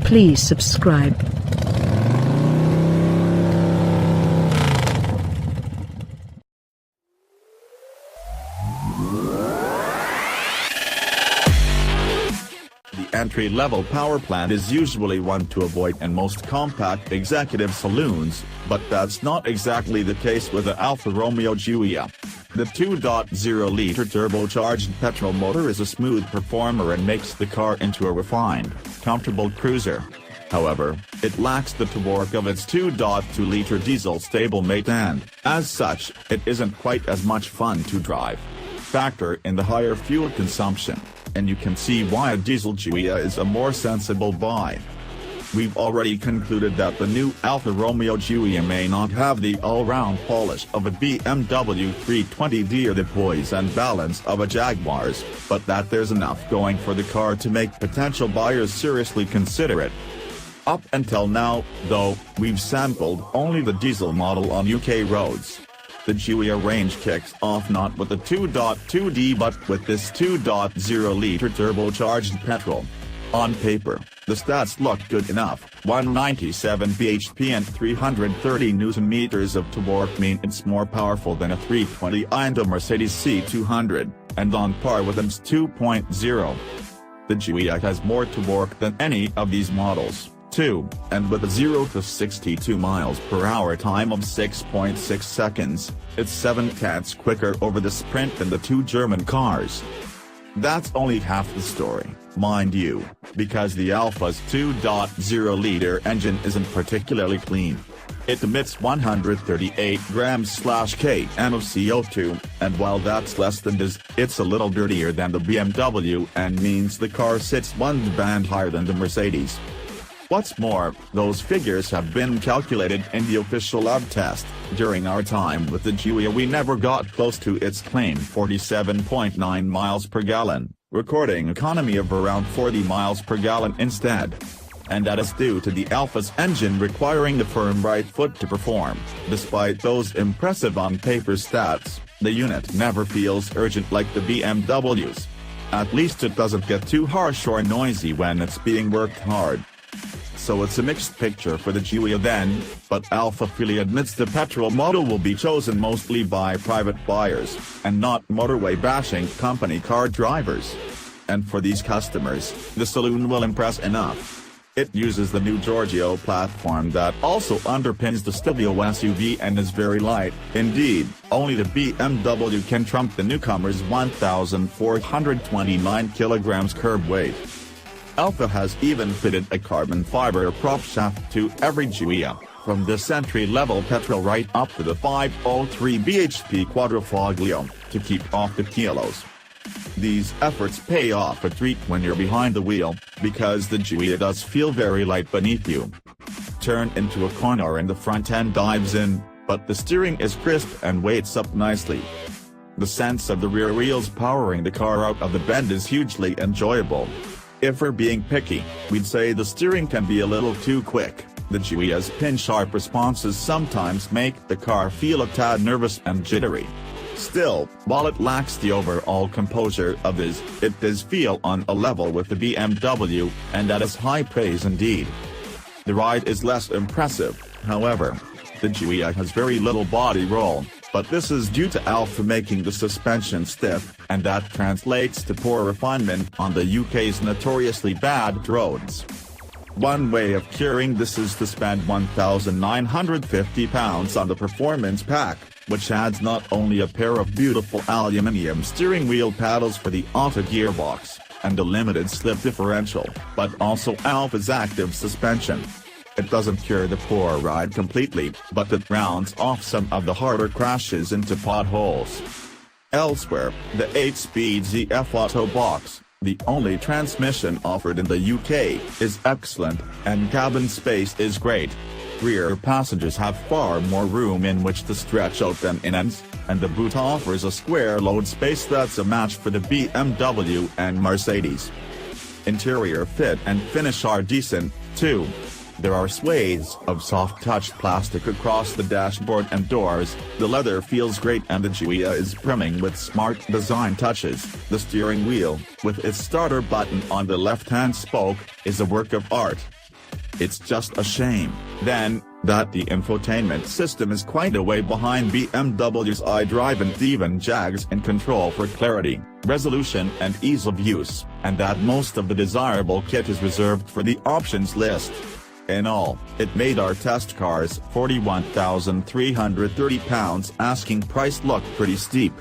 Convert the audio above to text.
Please subscribe. The entry-level power plant is usually one to avoid in most compact executive saloons, but that's not exactly the case with the Alfa Romeo Giulia. The 2.0-liter turbocharged petrol motor is a smooth performer and makes the car into a refined, comfortable cruiser. However, it lacks the torque of its 2.2-liter diesel stablemate and, as such, it isn't quite as much fun to drive. Factor in the higher fuel consumption, and you can see why a diesel Giulia is a more sensible buy. We've already concluded that the new Alfa Romeo Giulia may not have the all-round polish of a BMW 320d or the poise and balance of a Jaguar's, but that there's enough going for the car to make potential buyers seriously consider it. Up until now, though, we've sampled only the diesel model on UK roads. The Giulia range kicks off not with the 2.2D but with this 2.0-liter turbocharged petrol. On paper, the stats look good enough. 197 bhp and 330 Nm of torque mean it's more powerful than a 320i and a Mercedes C200, and on par with its 2.0. The Giulia has more torque than any of these models, too, and with a 0 to 62 miles per hour time of 6.6 seconds, it's 7/10 quicker over the Sprint than the two German cars. That's only half the story, mind you, because the Alfa's 2.0-liter engine isn't particularly clean. It emits 138 grams/km of CO2, and while that's less than this, it's a little dirtier than the BMW and means the car sits one band higher than the Mercedes. What's more, those figures have been calculated in the official lab test. During our time with the Giulia we never got close to its claimed 47.9 miles per gallon, recording economy of around 40 miles per gallon instead. And that is due to the Alfa's engine requiring the firm right foot to perform. Despite those impressive on-paper stats, the unit never feels urgent like the BMW's. At least it doesn't get too harsh or noisy when it's being worked hard. So it's a mixed picture for the Giulia then, but Alfa freely admits the petrol model will be chosen mostly by private buyers, and not motorway-bashing company car drivers. And for these customers, the saloon will impress enough. It uses the new Giorgio platform that also underpins the Stelvio SUV and is very light. Indeed, only the BMW can trump the newcomer's 1,429 kilograms curb weight. Alfa has even fitted a carbon fiber prop shaft to every Giulia, from this entry-level petrol right up to the 503 bhp Quadrifoglio, to keep off the kilos. These efforts pay off a treat when you're behind the wheel, because the Giulia does feel very light beneath you. Turn into a corner and the front end dives in, but the steering is crisp and weights up nicely. The sense of the rear wheels powering the car out of the bend is hugely enjoyable. If we're being picky, we'd say the steering can be a little too quick. The Giulia's pin-sharp responses sometimes make the car feel a tad nervous and jittery. Still, while it lacks the overall composure of this, it does feel on a level with the BMW, and that is high praise indeed. The ride is less impressive, however. The Giulia has very little body roll, but this is due to Alfa making the suspension stiff, and that translates to poor refinement on the UK's notoriously bad roads. One way of curing this is to spend £1,950 on the Performance Pack, which adds not only a pair of beautiful aluminium steering wheel paddles for the auto gearbox, and a limited slip differential, but also Alfa's active suspension. It doesn't cure the poor ride completely, but it rounds off some of the harder crashes into potholes. Elsewhere, the 8-speed ZF Auto Box, the only transmission offered in the UK, is excellent, and cabin space is great. Rear passengers have far more room in which to stretch out than in ends, and the boot offers a square load space that's a match for the BMW and Mercedes. Interior fit and finish are decent, too. There are swathes of soft-touch plastic across the dashboard and doors, the leather feels great and the Giulia is brimming with smart design touches. The steering wheel, with its starter button on the left-hand spoke, is a work of art. It's just a shame, then, that the infotainment system is quite a way behind BMW's iDrive and even Jag's in control for clarity, resolution and ease of use, and that most of the desirable kit is reserved for the options list. In all, it made our test car's £41,330 asking price look pretty steep.